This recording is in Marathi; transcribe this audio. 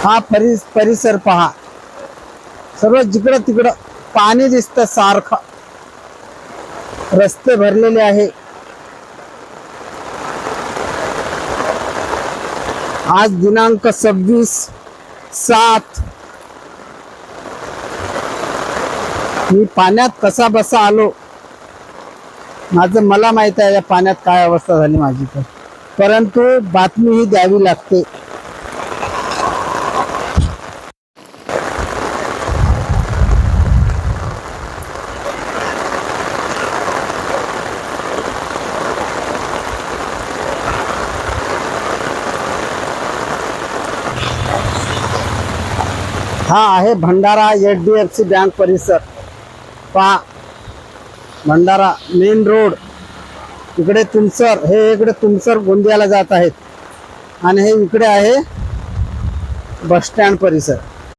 हा परिसर पहा, सर्व जिकडं तिकडं पाणी दिसतं सारखं, रस्ते भरलेले आहे। आज दिनांक 26/7 मी पाण्यात कसा बसा आलो, मला माहित आहे या पाण्यात काय अवस्था झाली माझी, परंतु बातमी ही द्यावी लागते। हा आहे भंडारा HDFC बँक परिसर। पहा, भंडारा मेन रोड, इकडे तुमसर, हे इकडे तुमसर गोंदियाला जात आहेत, आणि हे इकडे आहे बस स्टँड परिसर।